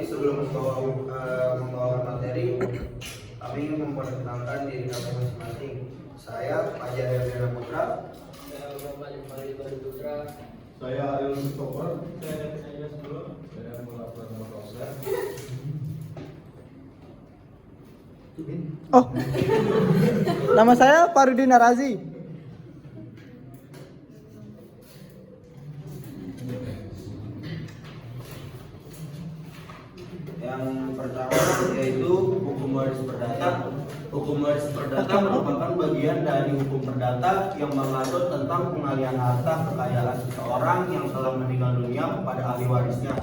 sebelum membawa materi, kami ingin memperkenalkan diri kami masing-masing. Saya Fajar Herdiana Putra. Saya Muhammad Iqbal Putra. Saya Ariel Christopher. Saya David Sebelum. Saya Muhammad Pratama Kauser. Oh, nama saya Farudin Arazi. Yang pertama yaitu hukum waris perdata. Hukum waris perdata merupakan bagian dari hukum perdata yang mengatur tentang pengalihan harta kekayaan seseorang yang telah meninggal dunia kepada ahli warisnya.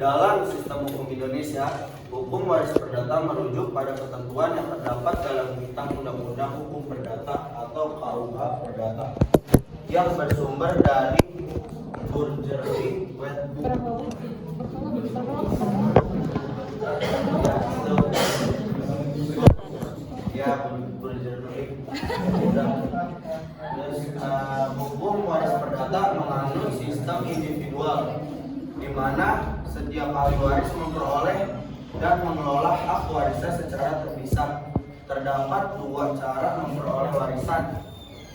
Dalam sistem hukum Indonesia, hukum waris perdata merujuk pada ketentuan yang terdapat dalam Kitab Undang-Undang Hukum Perdata atau KUH Perdata yang bersumber dari Burgerly Wetbook. Hukum waris perdata menganut sistem individual, di mana setiap ahli waris memperoleh dan mengelola hak warisnya secara terpisah. Terdapat dua cara memperoleh warisan.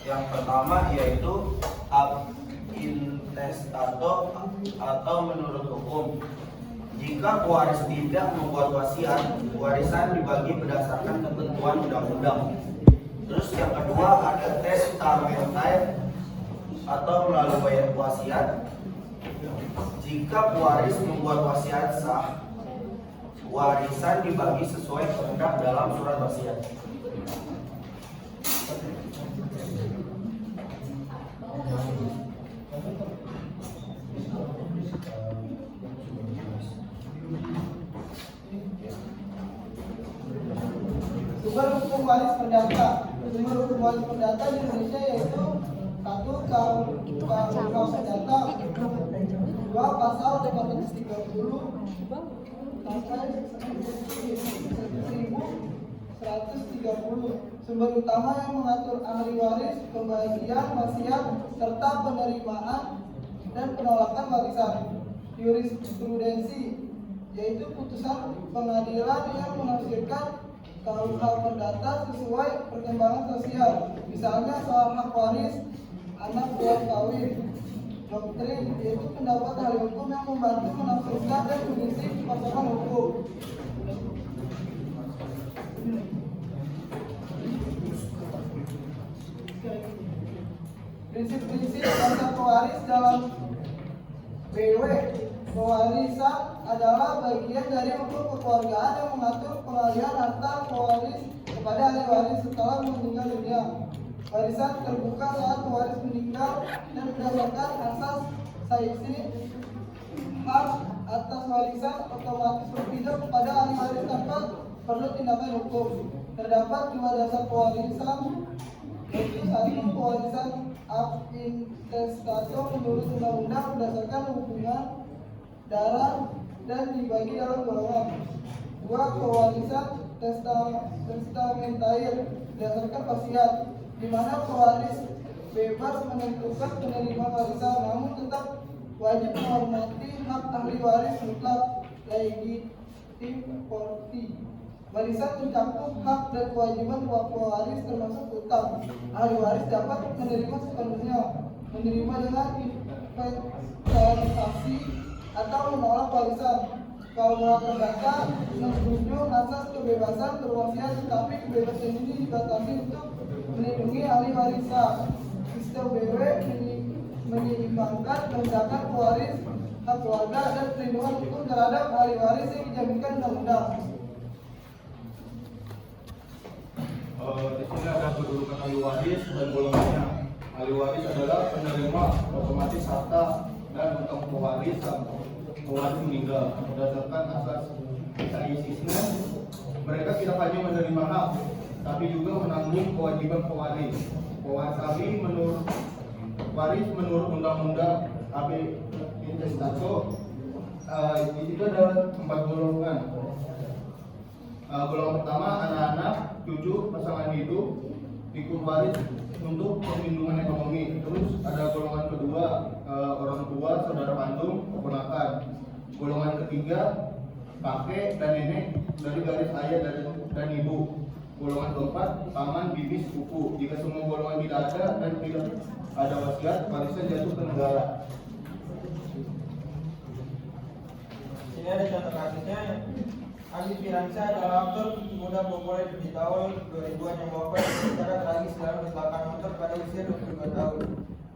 Yang pertama yaitu ab intestato atau menurut hukum. Jika pewaris tidak membuat wasiat, warisan dibagi berdasarkan ketentuan undang-undang. Terus yang kedua ada testamentare atau melalui bayar wasiat. Jika pewaris membuat wasiat sah, warisan dibagi sesuai kehendak dalam surat wasiat. Sumber hukum waris perdata. Sumber hukum waris perdata di Indonesia yaitu 1. KUH Perdata, 2. Pasal 430 sampai 1130. Sumber utama yang mengatur ahli waris, pembagian wasiat, serta penerimaan dan penolakan warisan. Jurisprudensi yaitu putusan pengadilan yang menafsirkan KUH Perdata sesuai perkembangan sosial, misalnya soal hak waris, anak buah kawin. Doktrin yaitu pendapat ahli hukum yang membantu menafsirkan dan mengisi pasangan hukum. Prinsip-prinsip dasar pewaris dalam BW. Pewarisan adalah bagian dari hukum kekeluargaan yang mengatur pengalihan harta pewaris kepada ahli waris setelah meninggal dunia. Warisan terbuka saat pewaris meninggal dan berdasarkan asas saiksi hak atas warisan otomatis berpindah kepada ahli waris tanpa perlu tindakan hukum. Terdapat dua dasar pewarisan, yaitu 1. Pewarisan ab intestato menurut undang-undang berdasarkan hubungan darah dan dibagi dalam golongan. 2. Pewarisan testamentaire berdasarkan wasiat, di mana pewaris bebas menentukan penerimaan warisan, namun tetap wajib menghormati hak ahli waris mutlak legitim forti. Warisan mencakup hak dan kewajiban pewaris termasuk utang. Ahli waris dapat menerima sepenuhnya, menerima dengan inventarisasi atau menolak warisan. KUH Perdata menunjuk asas kebebasan berwasiat, tetapi kebebasan ini dibatasi untuk melindungi ahli warisan. Sistem BW menyeimbangkan kehendak pewaris, hak keluarga, dan perlindungan hukum terhadap ahli waris yang dijaminkan undang-undang. Di sini ada kedudukan ahli waris dan golongannya. Ahli waris adalah penerima otomatis harta dan utang pewaris pewaris meninggal. Berdasarkan asas saisisnya, mereka tidak hanya menerima hak, tapi juga menanggung kewajiban pewaris. Pewaris ahli menurut waris menurut undang-undang AB Intestato. Di situ ada 4 golongan. Golongan pertama anak-anak, cucu, pasangan hidup, ikut waris untuk perlindungan ekonomi. Terus ada golongan kedua, orang tua, saudara kandung, keponakan. Golongan ketiga, kakek dan nenek dari garis ayah dan ibu. Golongan keempat, paman, bibi, sepupu. Jika semua golongan tidak ada dan tidak ada wasiat, warisan jatuh ke negara. Ini ada contoh kasusnya. Andi Firansyah adalah aktor muda populer di tahun 2000-an yang wafat secara tragis dalam kecelakaan motor pada usia 22 tahun.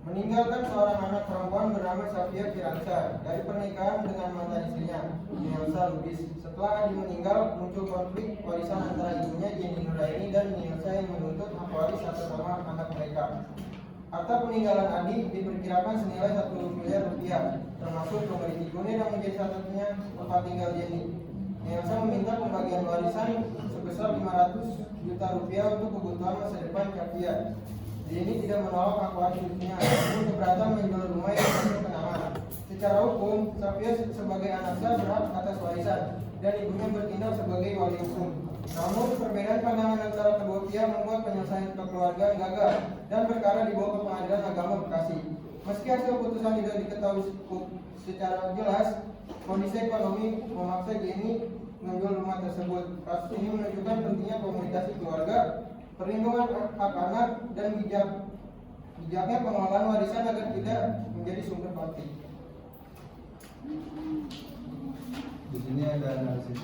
Meninggalkan seorang anak perempuan bernama Safia Firansyah dari pernikahan dengan mantan istrinya, Nielsa Lubis. Setelah Andi meninggal, muncul konflik warisan antara ibunya Jenny Nuraini dan Nielsa yang menuntut hak waris atas nama anak mereka. Harta peninggalan Andi diperkirakan senilai 1 miliar rupiah, termasuk rumah di Cikunir yang menjadi satu-satunya tempat tinggal Jenny. Nielsa meminta pembagian warisan sebesar 500 juta rupiah untuk kebutuhan masa depan Safia. Jenny tidak menolak hak warisnya, namun keberatan menjual rumah yang masuk ke nama. Secara hukum, Safia sebagai anak sah berhak atas warisan dan ibunya bertindak sebagai wali hukum. Namun perbedaan pandangan antara kedua pihak membuat penyelesaian kekeluargaan gagal dan perkara dibawa ke Pengadilan Agama Bekasi. Meski hasil putusan tidak diketahui secara jelas, kondisi ekonomi memaksa Jenny menjual rumah tersebut. Kasus ini menunjukkan pentingnya komunikasi keluarga, perlindungan hak anak, dan bijaknya pengelolaan warisan agar tidak menjadi sumber konflik. Di sini ada analisis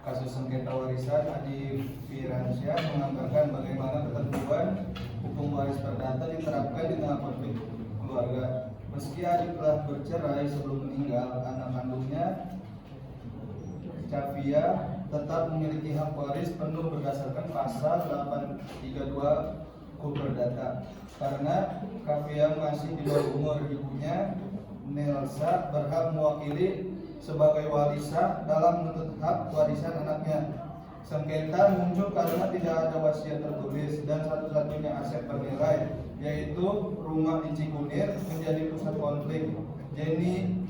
kasus sengketa warisan. Andi Firansyah menggambarkan bagaimana ketentuan hukum waris perdata diterapkan di tengah konflik keluarga. Meski Adi telah bercerai sebelum meninggal, anak kandungnya Safia tetap memiliki hak waris penuh berdasarkan pasal 832 Hukum Perdata. Karena Safia masih di bawah umur ibunya, Nielsa berhak mewakili sebagai wali sah dalam menuntut hak warisan anaknya. Sengketa muncul karena tidak ada wasiat tertulis dan satu-satunya aset bernilai, yaitu rumah di Cikunir, menjadi pusat konflik. Jenny,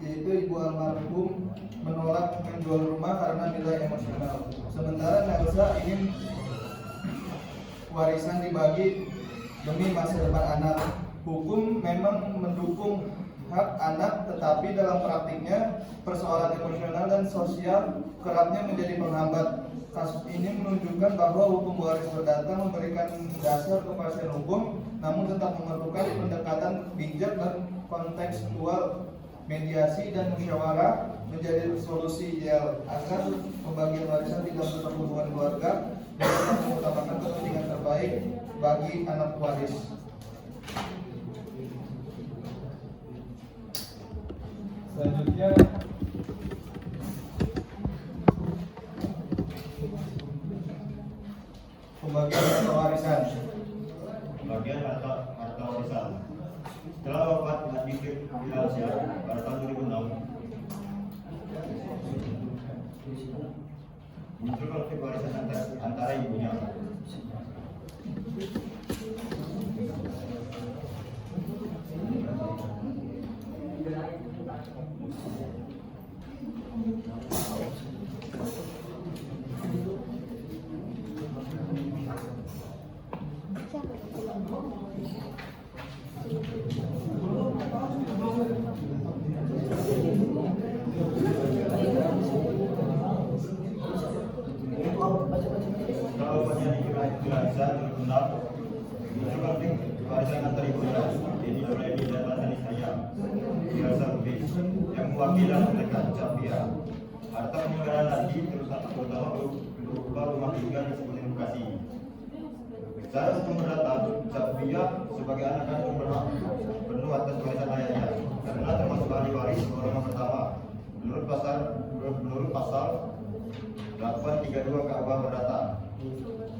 yaitu ibu almarhum, menolak menjual rumah karena nilai emosional. Sementara Nielsa ingin warisan dibagi demi masa depan anak. Hukum memang mendukung hak anak, tetapi dalam praktiknya persoalan emosional dan sosial kerapnya menjadi penghambat. Kasus ini menunjukkan bahwa hukum waris perdata memberikan dasar kepastian hukum, namun tetap memerlukan pendekatan bijak dan kontekstual. Mediasi dan musyawarah menjadi solusi ideal agar pembagian warisan tidak merusak hubungan keluarga dan tetap mengutamakan kepentingan terbaik bagi anak waris. Selanjutnya pembagian harta warisan. Pembagian harta warisan. Setelah wafat Andi Firansyah pada tahun 2006, muncul konflik warisan antara ibunya. Kalau penyanyi Firansyah terkenal, muncul konflik warisan antara ibunya, Jenny Nuraini dan mantan istrinya, Nielsa Lubis, yang mewakili mereka Safia. Harta peninggalan Andi terutama berupa rumah tinggal di Cikunir Bekasi. Secara hukum perdata, Safia sebagai anak kandung berhak penuh atas warisan ayahnya karena termasuk ahli waris golongan pertama menurut pasal 832 KUH Perdata.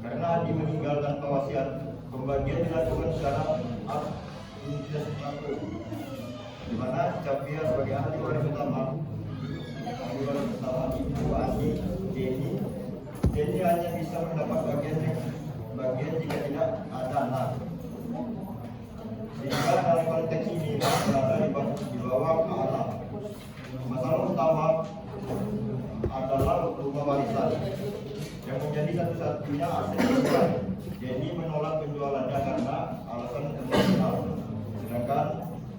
Karena Andi meninggal tanpa wasiat, pembagian dilakukan secara administratif, di mana Safia sebagai ahli waris utama ibu Andi, Jenny hanya bisa mendapat bagian jika tidak ada anak. Sehingga dalam konteks ini berada di bawah anak. Masalah utama adalah rumah warisan yang menjadi satu-satunya aset keluarga. Jenny menolak penjualannya karena alasan emosional, sedangkan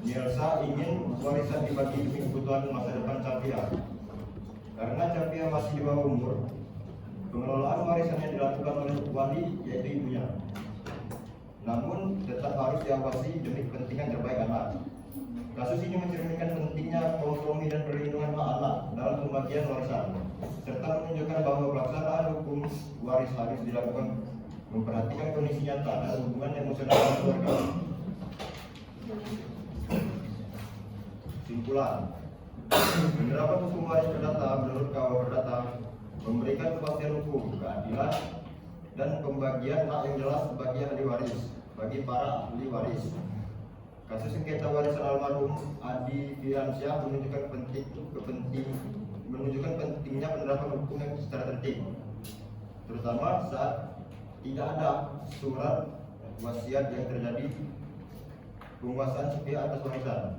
Nielsa ingin warisan dibagi demi kebutuhan masa depan Safia. Karena Capia masih di bawah umur, pengelolaan warisannya dilakukan oleh wali, yaitu ibunya. Namun tetap harus diawasi demi kepentingan terbaik anak. Kasus ini mencerminkan pentingnya kompromi dan perlindungan hak anak dalam pembagian warisan, serta menunjukkan bahwa pelaksanaan hukum waris harus dilakukan memperhatikan kondisi nyata dan hubungan emosional keluarga. Simpulan, penerapan hukum waris perdata menurut KUH Perdata memberikan kepastian hukum, keadilan, dan pembagian hak yang jelas bagi ahli waris, bagi para ahli waris. Kasus sengketa warisan almarhum Adi Fiansyah menunjukkan pentingnya penerapan hukum yang secara tertib, terutama saat tidak ada surat wasiat yang terjadi penguasaan sepihak atas warisan.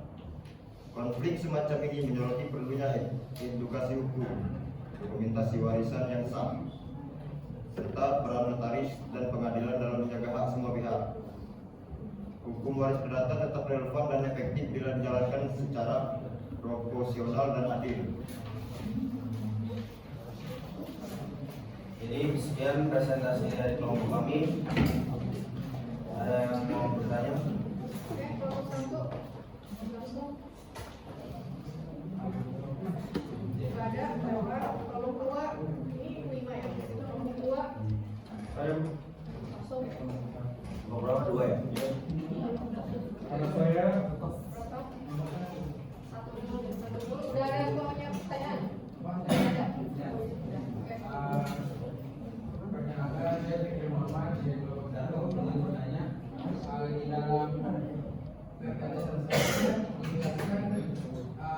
Konflik semacam ini menyoroti perlunya edukasi hukum, dokumentasi warisan yang sah, serta peran notaris dan pengadilan dalam menjaga hak semua pihak. Hukum waris perdata tetap relevan dan efektif bila dijalankan secara proporsional dan adil. Jadi sekian presentasi dari kelompok kami. Ada yang mau bertanya? Oke, kelompok 1. Ada berapa? Kelompok 2 ini 5 ya. Itu kelompok 2. Saya Langsung. Kelompok berapa? 2 ya? anak saya Satu dulu. Udah ada semuanya pertanyaan? Ada. Oke. Perkenalkan, saya Fikri Muhammad dari kelompok 1 dengan bertanya di dalam perkara selesai menjelaskan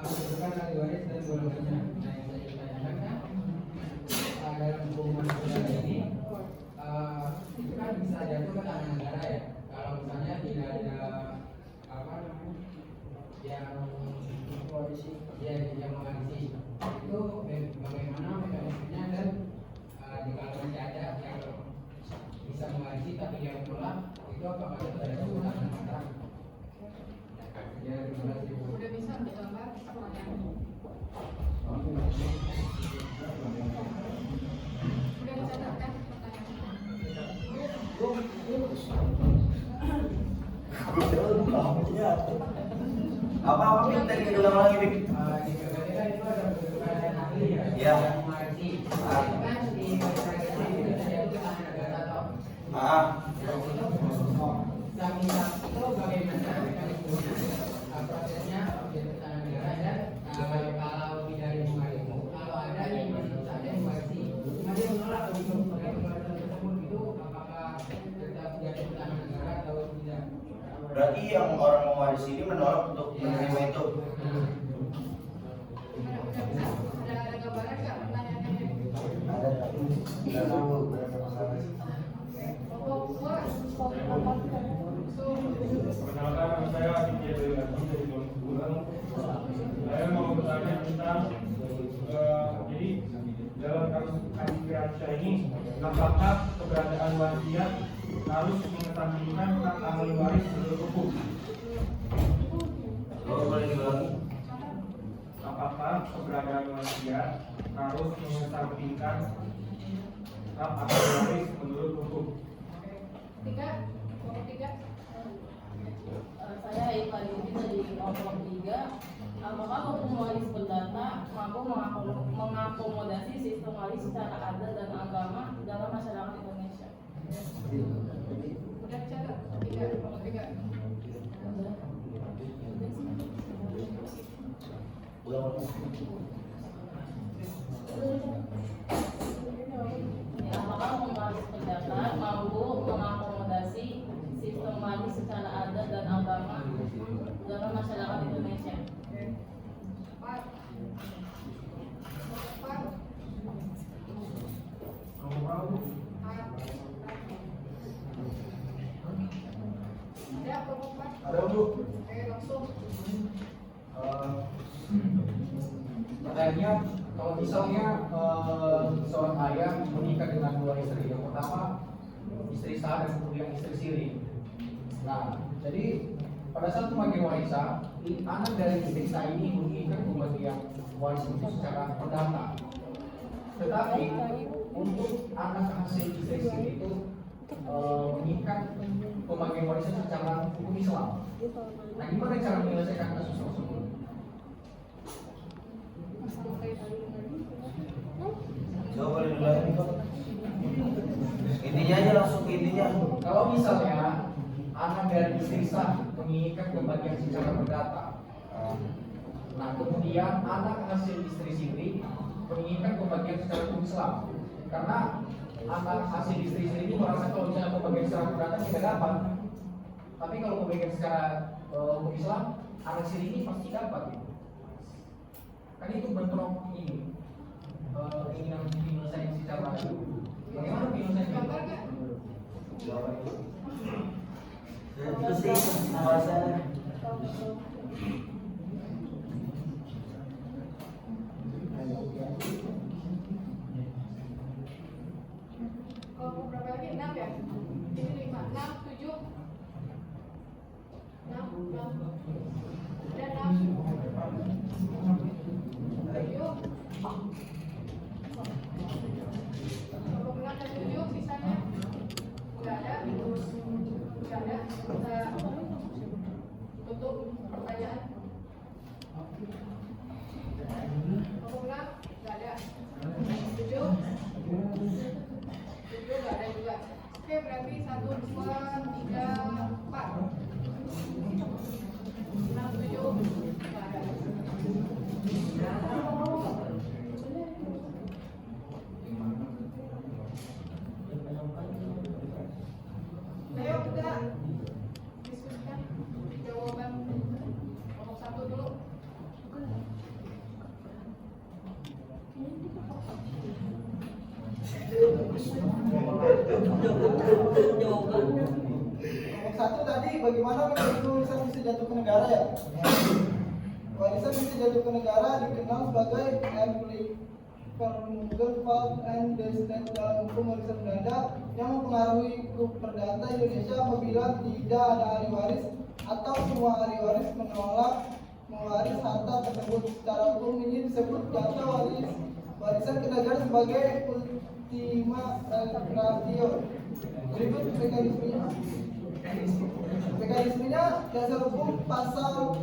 kedudukan ahli waris dan golongannya. Nah, yang saya tanyakan dalam hukuman perdata ini itu kan bisa jatuh ke tangan negara ya. Kalau misalnya tidak ada apa namanya yang mewarisi, yang mewarisi itu bagaimana mekanismenya dan jika masih ada yang bisa mewarisi tapi yang menolak itu apakah itu ada kesulitan masyarakat? Ya, terima kasih. Udah bisa ditambah pertanyaan. Udah dicatat kan Apa minta diulang lagi, Bik? Di PPT kan itu ada kedudukan ahli ya, Iya. yang mewarisi. Kan di PPT itu bisa jatuh ke tangan negara atau Saminah itu bagaimana mekanismenya, prosesnya jatuh ke tangan negara dan kalau tidak mewarisi, kalau ada yang misalnya mewarisi, cuma dia menolak untuk warisan tersebut itu apakah tetap jatuh ke tangan negara atau tidak? Berarti yang orang mewarisi ini menolak untuk menerima itu. Ada gambaran nggak pertanyaannya? Ada. Kelompok 2. perkenalkan, nama saya Aditya Dewi Lagi dari kelompok 2. Saya mau bertanya tentang jadi dalam kasus Adi Fiansyah ini, apakah keberadaan wasiat harus mengesampingkan hak ahli waris menurut hukum? Boleh diulangi? Apakah keberadaan wasiat harus mengesampingkan hak ahli waris menurut hukum? 3. Kelompok 3. Saya Iva Yudi dari kelompok 3. Apakah hukum waris perdata mampu mengakomodasi sistem waris secara adat dan agama dalam masyarakat Indonesia? Udah dicatat 3. Kelompok 3. Apakah hukum waris perdata mampu mengakomodasi sistem waris secara adat dan agama dalam masyarakat Indonesia? 4. Ada kelompok 4. Ada Bu. Oke, langsung. Pertanyaannya, kalau misalnya seorang ayah menikah dengan dua istri, yang pertama istri sah dan kemudian istri siri. Nah, jadi pada saat pembagian warisan, anak dari istri saya ini menginginkan pembagian warisan itu secara perdata. Tetapi untuk anak hasil istri sendiri itu menginginkan pembagian warisan secara hukum Islam. Nah, gimana cara menyelesaikan kasus tersebut? Coba boleh dulu. Intinya aja langsung ke intinya. Kalau misalnya anak dari istri sah menginginkan pembagian secara perdata, nah kemudian anak hasil istri sendiri menginginkan pembagian secara hukum Islam, karena anak hasil istri sendiri ini merasa kalau misalnya pembagian secara perdata tidak dapat, tapi kalau pembagian secara hukum Islam anak sendiri ini pasti dapat. Kan itu bentrok ini keinginan menyelesaikan secara bagaimana penyelesaian? Itu sih pembahasannya. Kalau berapa lagi? 6 ya? Ini 5, 6, 7 6, 6 dan 7 sisanya nggak ada, nggak ada. Kita tutup pertanyaan. Kemudian nggak ada. 7 nggak ada juga. Oke, berarti 1, 2, 3, 4 6, 7 nggak ada. Ayo kita diskusikan jawaban nomor 1 dulu. Nomor 1 tadi bagaimana warisan bisa jatuh ke negara ya? Warisan bisa jatuh ke negara dikenal sebagai Vermogel Fault and Descent dalam hukum warisan Belanda yang mempengaruhi hukum perdata Indonesia apabila tidak ada ahli waris atau semua ahli waris menolak mewaris harta tersebut. Secara hukum ini disebut jatuh warisan ke negara sebagai ultima ratio. Berikut mekanismenya. Mekanismenya dasar hukum pasal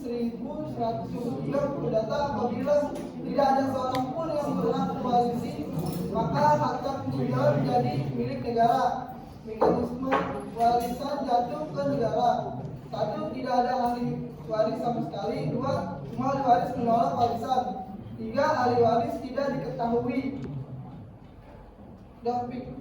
1123 perdata apabila tidak ada seorang pun yang berhak mewarisi maka harta peninggalan menjadi milik negara. Mekanisme warisan jatuh ke negara. 1. Tidak ada ahli waris sama sekali. 2. Semua ahli waris menolak warisan. 3. Ahli waris tidak diketahui. Dapik.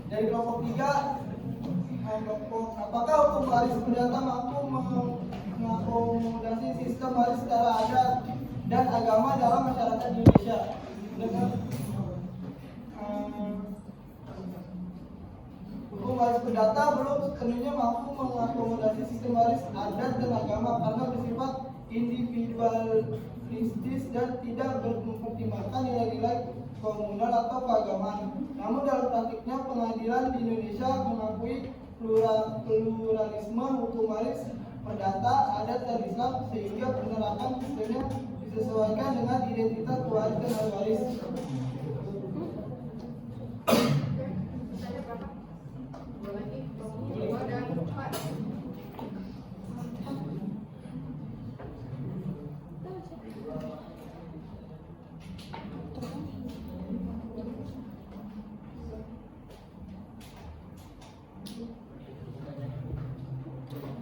Dari kelompok 3 Apakah hukum waris perdata mampu mengakomodasi sistem waris secara adat dan agama dalam masyarakat Indonesia? Hukum waris perdata belum sepenuhnya mampu mengakomodasi sistem waris adat dan agama karena bersifat individualistis dan tidak mempertimbangkan nilai-nilai komunal atau keagamaan. Namun dalam praktiknya pengadilan di Indonesia mengakui pluralisme hukum waris perdata, adat dan Islam sehingga penerapan sistemnya disesuaikan dengan identitas pewaris dan ahli waris. Tanya berapa? Dua lagi. 2 dan 4.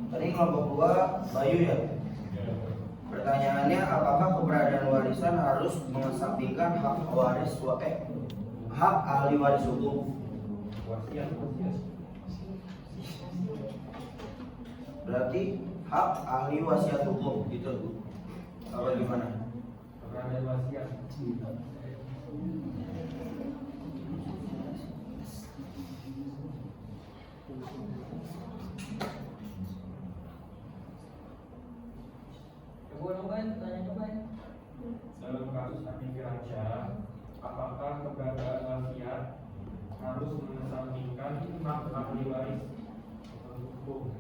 Tadi kelompok 2 Bayu ya. Pertanyaannya, apakah keberadaan warisan harus mengesampingkan hak ahli waris hukum? Berarti hak ahli wasiat hukum gitu. Apa gimana? Keberadaan wasiat. Dalam kasus Amin Firmansyah, apakah keberadaan wasiat harus mengesampingkan hak ahli waris hukum?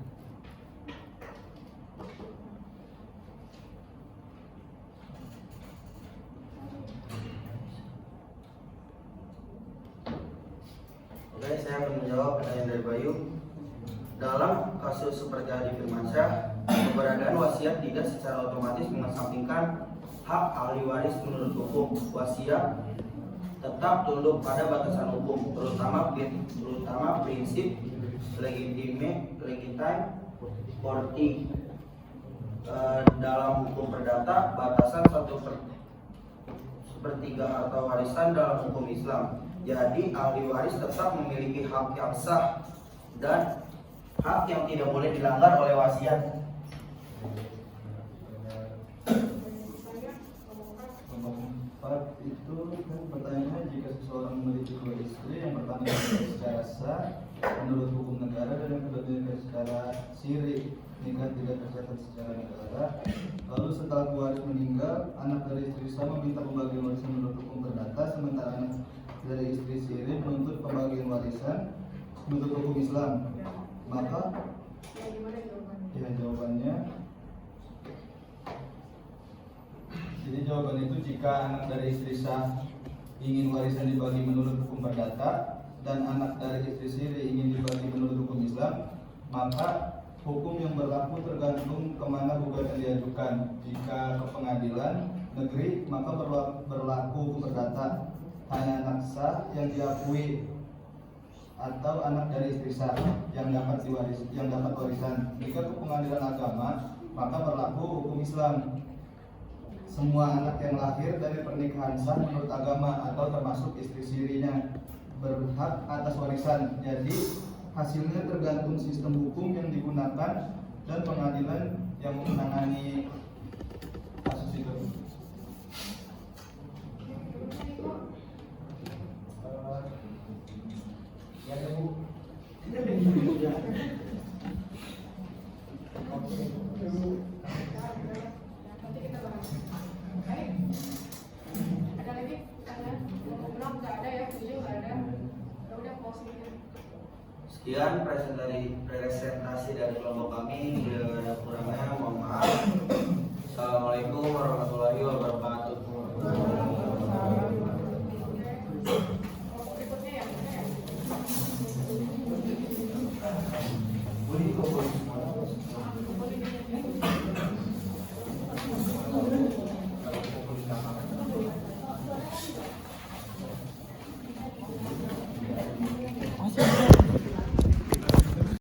Oke, saya akan menjawab pertanyaan dari Bayu. Dalam kasus seperti Adi Firmansyah, keberadaan wasiat tidak secara otomatis mengesampingkan hak ahli waris menurut hukum. Wasiat tetap tunduk pada batasan hukum, terutama prinsip legitime forti. Dalam hukum perdata, batasan 1/3 harta warisan dalam hukum Islam. Jadi ahli waris tetap memiliki hak yang sah dan hak yang tidak boleh dilanggar oleh wasiat. Keempat itu kan pertanyaannya, jika seseorang memiliki dua istri, yang pertama secara sah menurut hukum negara dan yang kedua secara siri, nikah tidak tercatat secara negara. Lalu setelah pewaris meninggal, anak dari istri sah meminta pembagian warisan menurut hukum perdata, sementara anak dari istri siri menuntut pembagian warisan menurut hukum Islam. Maka jawabannya, jadi jawaban itu, jika anak dari istri sah ingin warisan dibagi menurut hukum perdata dan anak dari istri siri ingin dibagi menurut hukum Islam, maka hukum yang berlaku tergantung kemana gugatan diajukan. Jika ke pengadilan negeri, maka berlaku hukum perdata, hanya anak sah yang diakui atau anak dari istri sah yang dapat warisan. Jika ke pengadilan agama, maka berlaku hukum Islam. Semua anak yang lahir dari pernikahan sah menurut agama atau termasuk istri sirinya berhak atas warisan. Jadi hasilnya tergantung sistem hukum yang digunakan dan pengadilan yang menangani kasus itu. Nanti kita bahas. Baik. Ada lagi? Belum, nggak ada ya? Video nggak ada. Ya udah closing. Sekian presentasi dari kelompok kami. Bila ada kurangnya, mohon maaf. Assalamualaikum warahmatullahi wabarakatuh.